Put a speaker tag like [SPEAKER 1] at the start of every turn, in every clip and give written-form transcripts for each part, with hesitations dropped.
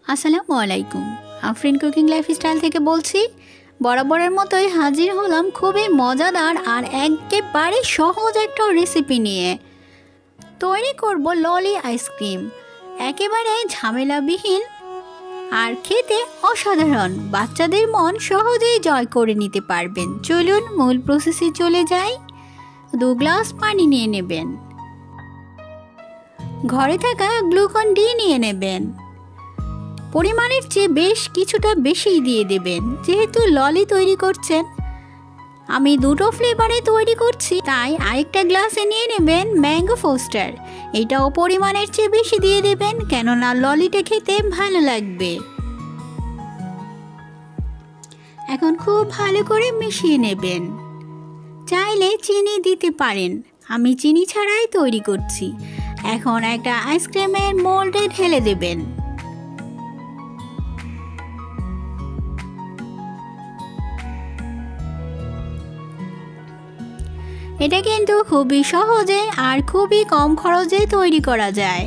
[SPEAKER 1] আসসালামু আলাইকুম। Afrin cooking lifestyle থেকে বলছি। বরাবরের মতোই হাজির হলাম খুবই মজাদার আর একেবারে সহজ একটা রেসিপি নিয়ে। তৈরি করব ললি আইসক্রিম, একেবারে ঝামেলাবিহীন আর খেতে অসাধারণ। বাচ্চাদের মন সহজেই জয় করে নিতে পারবেন। চলুন মূল প্রসেসে চলে যাই। 2 গ্লাস পানি নিয়ে নেবেন। ঘরে থাকা গ্লুকন ডি নিয়ে নেবেন। পরিমাণের চেয়ে বেশ কিছুটা বেশি দিয়ে দেবেন, যেহেতু ললি তৈরি করছেন। আমি 2টো ফ্লেভারে তৈরি করছি, তাই আরেকটা গ্লাসে নিয়ে নেবেন ম্যাঙ্গো ফোস্টার। এটাও পরিমাণের চেয়ে বেশি দিয়ে দেবেন, কেননা ললিটা খেতে ভালো লাগবে। এখন খুব ভালো করে মিশিয়ে নেবেন। চাইলে চিনি দিতে পারেন, আমি চিনি ছাড়াই তৈরি করছি। এখন একটা আইসক্রিমের মোল্ডে ঢেলে দেবেন। এটা কিন্তু খুবই সহজে আর খুবই কম খরচে তৈরি করা যায়।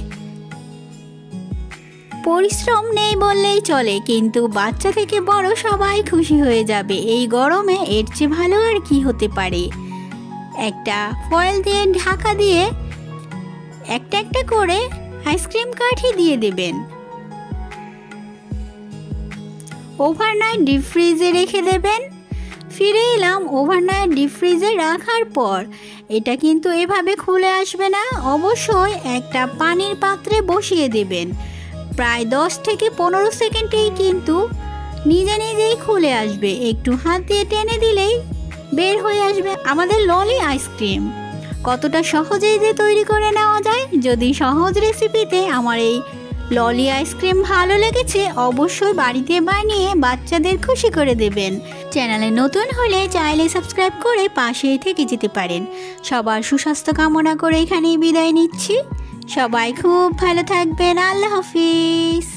[SPEAKER 1] পরিশ্রম নেই বললেই চলে, কিন্তু বাচ্চা থেকে বড় সবাই খুশি হয়ে যাবে। এই গরমে এর চেয়ে ভালো আর কি হতে পারে। একটা ফয়েল দিয়ে ঢাকা দিয়ে একটা একটা করে আইসক্রিম কাঠি দিয়ে দেবেন। ওভারনাইট ডিপ ফ্রিজে রেখে দেবেন। ফিরে এলাম ওভারনাইট ডিপ ফ্রিজে রাখার পর। এটা কিন্তু এভাবে খুলে আসবে না, অবশ্যই একটা পানির পাত্রে বসিয়ে দেবেন। প্রায় 10 থেকে 15 সেকেন্ডেই কিন্তু নিজে নিজেই খুলে আসবে। একটু হাত দিয়ে টেনে দিলেই বের হয়ে আসবে আমাদের ললি আইসক্রিম। কতটা সহজেই যে তৈরি করে নেওয়া যায়। যদি সহজ রেসিপিতে আমার এই ললি আইসক্রিম ভালো লেগেছে, অবশ্যই বাড়িতে বানিয়ে বাচ্চাদের খুশি করে দেবেন। চ্যানেলে নতুন হলে চাইলে সাবস্ক্রাইব করে পাশেই থেকে যেতে পারেন। সবার সুস্বাস্থ্য কামনা করে এখানেই বিদায় নিচ্ছি। সবাই খুব ভালো থাকবেন। আল্লাহ হাফিজ।